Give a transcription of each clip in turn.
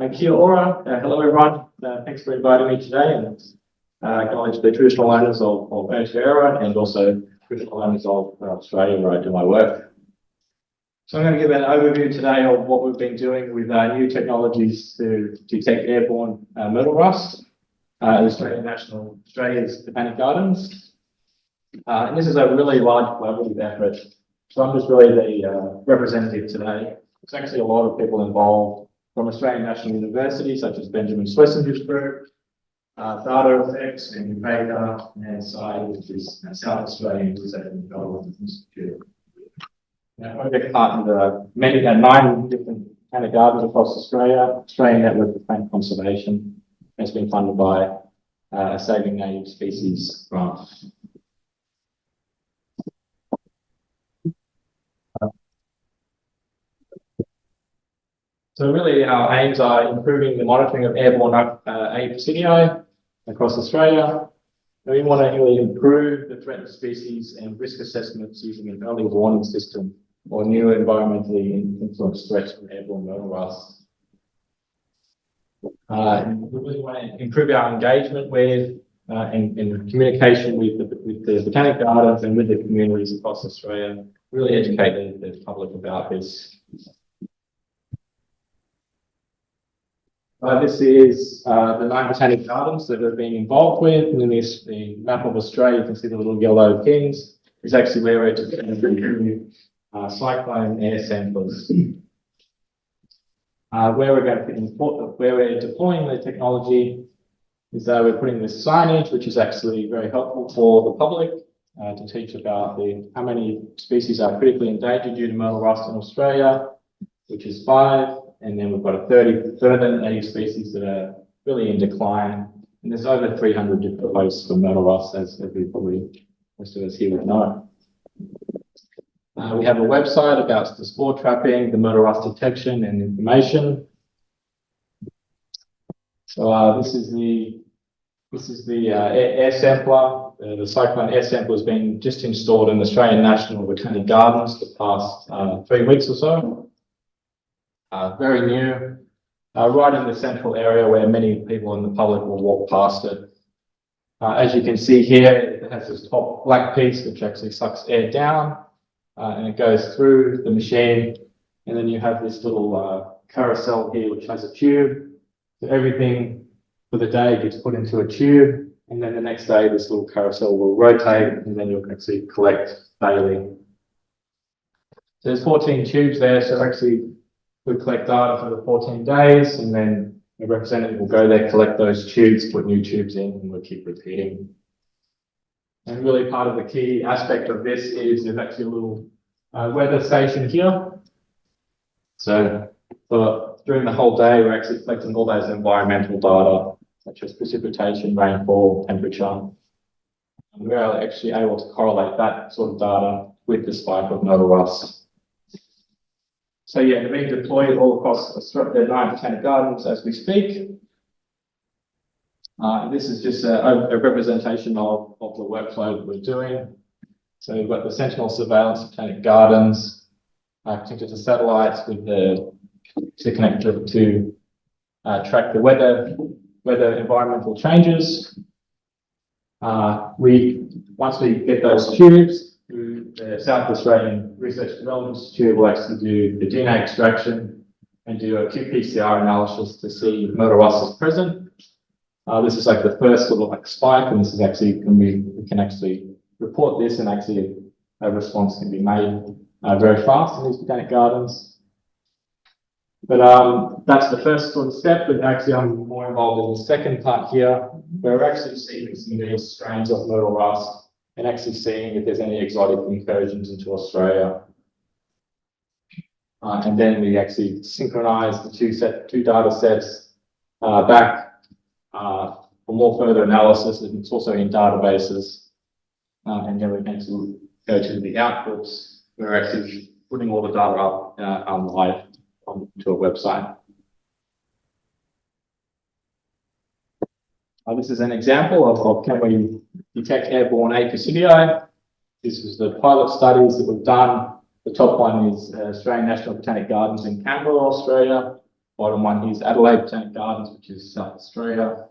Kia ora. Hello, everyone. Thanks for inviting me today and acknowledge the traditional owners of Aotearoa and also traditional owners of Australia where I do my work. So I'm going to give an overview today of what we've been doing with new technologies to detect airborne myrtle rust at Australia's Botanic Gardens. And this is a really large collaborative effort. So I'm just really the representative today. There's actually a lot of people involved from Australian National University, such as Benjamin Schwessinger's group, Data Effects, and Baker, and SCI, which is South Australian Research and Development Institute. Now, project partnered many 9 different botanic gardens across Australia. Australian Network of Plant Conservation has been funded by a Saving Native Species grant. So really our aims are improving the monitoring of airborne Apicidiae across Australia. And we want to really improve the threatened species and risk assessments using an early warning system or new environmentally influenced threats from airborne myrtle rust. And we really want to improve our engagement with and communication with the botanic gardens and with the communities across Australia, really educate the public about this. This is the 9 botanic gardens that have been involved with. And in the map of Australia, you can see the little yellow pins. It's actually where we're detecting cyclone air samplers. Where we're deploying the technology is we're putting this signage, which is actually very helpful for the public to teach about how many species are critically endangered due to myrtle rust in Australia, which is 5. And then we've got a further native species that are really in decline. And there's over 300 different hosts for myrtle rust, as we probably most of us here would know. We have a website about the spore trapping, the myrtle rust detection and information. So this is the air sampler. The cyclone air sampler has been just installed in the Australian National Botanic Gardens the past 3 weeks or so. Very new, right in the central area where many people in the public will walk past it. As you can see here, it has this top black piece which actually sucks air down and it goes through the machine. And then you have this little carousel here which has a tube. So everything for the day gets put into a tube. And then the next day, this little carousel will rotate and then you'll actually collect daily. So there's 14 tubes there. So actually, we collect data for the 14 days, and then a representative will go there, collect those tubes, put new tubes in, and we'll keep repeating. And really part of the key aspect of this is there's actually a little weather station here. So during the whole day, we're actually collecting all those environmental data, such as precipitation, rainfall, temperature. And we're actually able to correlate that sort of data with the spike of myrtle rust. So yeah, they're being deployed all across the 9 botanic gardens as we speak. This is just a representation of the workflow that we're doing. So we've got the Sentinel surveillance botanic gardens connected to satellites to connect to track the weather environmental changes. Once we get those tubes, the South Australian Research and Development Institute will actually do the DNA extraction and do a qPCR analysis to see if myrtle rust is present. This is like the first sort of spike, and this is actually we can actually report this, and actually a response can be made very fast in these botanic gardens. But that's the first sort of step, but actually I'm more involved in the second part here, where we're actually sequencing these strains of myrtle rust and actually seeing if there's any exotic incursions into Australia. And then we actually synchronize the two data sets back for more further analysis. And it's also in databases. And then we can actually go to the outputs. We're actually putting all the data up live onto a website. This is an example of can we detect airborne Apicidiae. This is the pilot studies that we've done. The top one is Australian National Botanic Gardens in Canberra, Australia, bottom one is Adelaide Botanic Gardens, which is South Australia.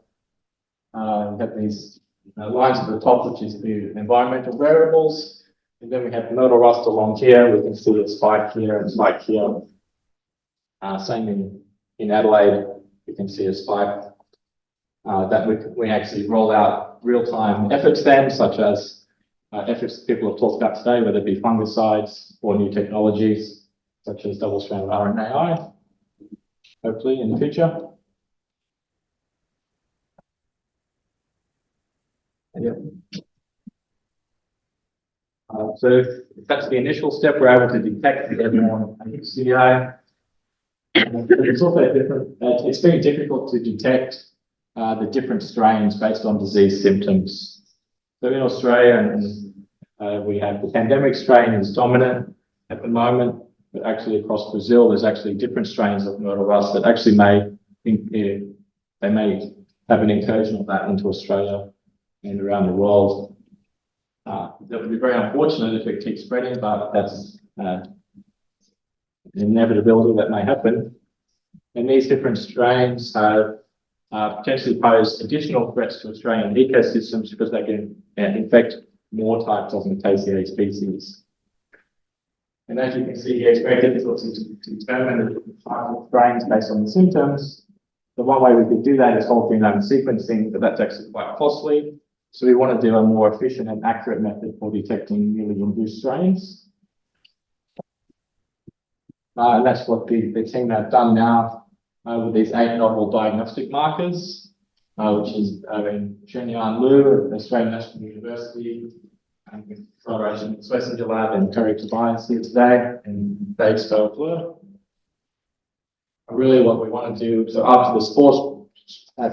We have these lines at the top, which is the environmental variables. And then we have Myrtle Rust along here. We can see a spike here and a spike here. Same in Adelaide, you can see a spike that we actually roll out real-time efforts then, such as efforts people have talked about today, whether it be fungicides or new technologies, such as double-stranded RNAi, hopefully in the future. Yep. So if that's the initial step, we're able to detect the airborne CDI. It's also different. It's very difficult to detect the different strains based on disease symptoms. So in Australia, we have the pandemic strain is dominant at the moment, but actually across Brazil, there's actually different strains of Myrtle Rust that actually may have an incursion of that into Australia and around the world. That would be very unfortunate if it keeps spreading, but that's an inevitability that may happen. And these different strains have potentially pose additional threats to Australian ecosystems because they can infect more types of Myrtaceae species. And as you can see here, it's very difficult to determine the different types of strains based on the symptoms. The one way we could do that is whole genome sequencing, but that's actually quite costly. So we want to do a more efficient and accurate method for detecting newly induced strains. And that's what the team have done now with these 8 novel diagnostic markers, which is Shen-Yan Liu at Australian National University, and with collaboration with Schlesinger Lab and Terry Tobias here today, and Dave Stowe. Really what we want to do, so after the spore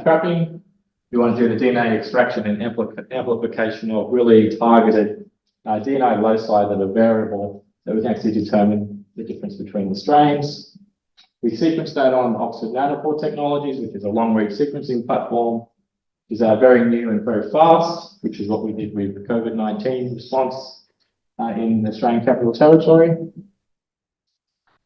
trapping, we want to do the DNA extraction and amplification of really targeted DNA loci that are variable, that we can actually determine the difference between the strains. We sequence that on Oxford Nanopore Technologies, which is a long-read sequencing platform. Is very new and very fast, which is what we did with the COVID-19 response in the Australian Capital Territory.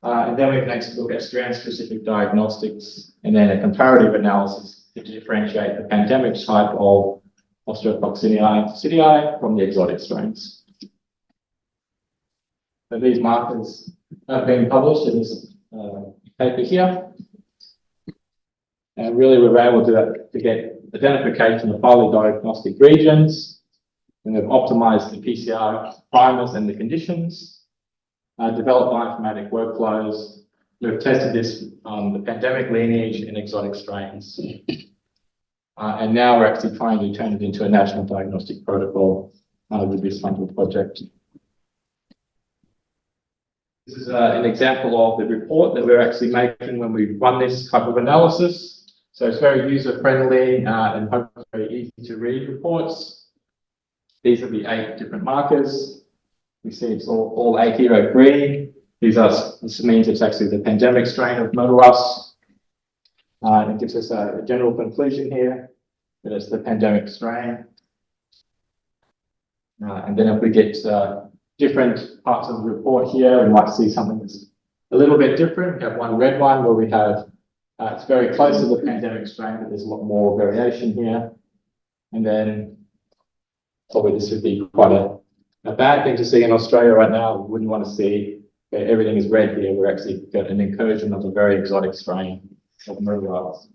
And then we can actually look at strand-specific diagnostics and then a comparative analysis to differentiate the pandemic type of Australasian from the exotic strains. So these markers have been published in this paper here. And really we were able to get identification of highly diagnostic regions, and they've optimized the PCR primers and the conditions, developed bioinformatic workflows. We've tested this on the pandemic lineage and exotic strains. And now we're actually trying to turn it into a national diagnostic protocol with this funded project. This is an example of the report that we're actually making when we run this type of analysis. So it's very user-friendly and hopefully very easy to read reports. These are the 8 different markers. We see it's all 8 here are green. This means it's actually the pandemic strain of Myrtle Rust. It gives us a general conclusion here that it's the pandemic strain. And then if we get different parts of the report here, we might see something that's a little bit different. We have one red one where we have it's very close to the pandemic strain, but there's a lot more variation here. And then probably this would be quite a bad thing to see in Australia right now. We wouldn't want to see everything is red here. We're actually got an incursion of a very exotic strain of Myrtle Rust.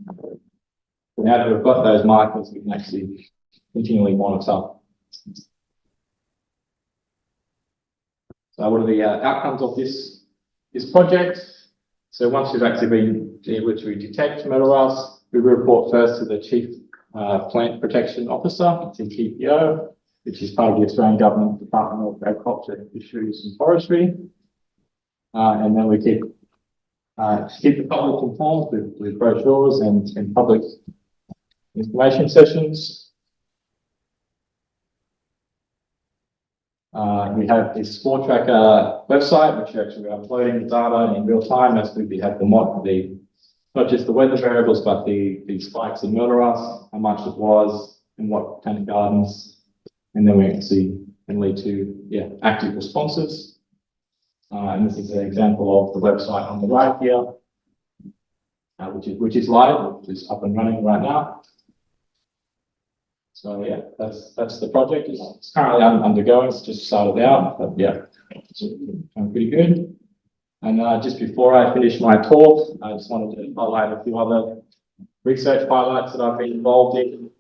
So now that we've got those markers, we can actually continually monitor. So what are the outcomes of this project? So once we've actually been able to detect Myrtle Rust, we report first to the Chief Plant Protection Officer, CPPO, which is part of the Australian Government Department of Agriculture, Fisheries and Forestry. And then we keep the public informed with brochures and public information sessions. We have this spore tracker website, which actually we're uploading the data in real time as we have not just the weather variables, but the spikes in Myrtle Rust, how much it was, and what botanic gardens, and then we actually can lead to active responses. And this is an example of the website on the right here. which is live, which is up and running right now. So yeah, that's the project. It's currently undergoing. It's just started out, but yeah, it's going pretty good. And just before I finish my talk, I just wanted to highlight a few other research highlights that I've been involved in.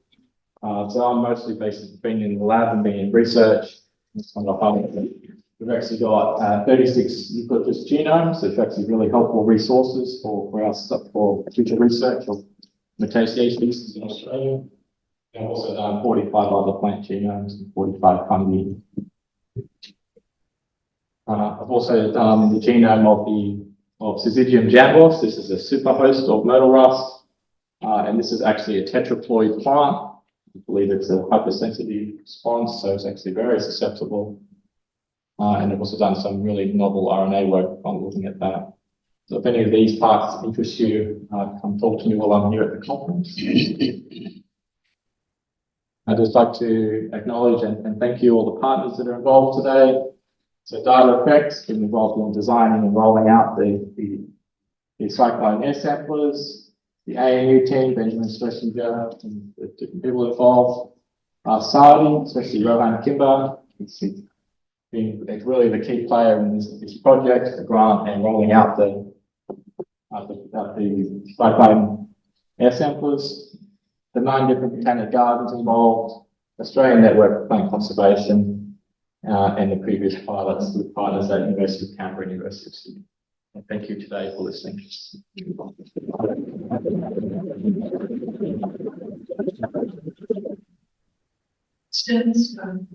So I'm mostly basically been in the lab and been in research. We've actually got 36 eucalyptus genomes, which are actually really helpful resources for us for future research of Myrtaceae species in Australia. And also done 45 other plant genomes and 45 fungi. I've also done the genome of Syzygium jambos. This is a superhost of Myrtle Rust, and this is actually a tetraploid plant. I believe it's a hypersensitive response, so it's actually very susceptible. And I've also done some really novel RNA work on looking at that. So if any of these parts interest you, come talk to me while I'm here at the conference. I'd just like to acknowledge and thank you all the partners that are involved today. So Data Effects been involved in designing and rolling out the cyclone air samplers, the ANU team, Benjamin Schlesinger, and the different people involved. Saudi, especially Rohan Kimber, it's really the key player in this project, the grant and rolling out the cyclone air samplers. The 9 different botanic gardens involved, Australian Network for Plant Conservation, and the previous pilots with partners at University of Canberra and University of Sydney. And thank you today for listening. Students from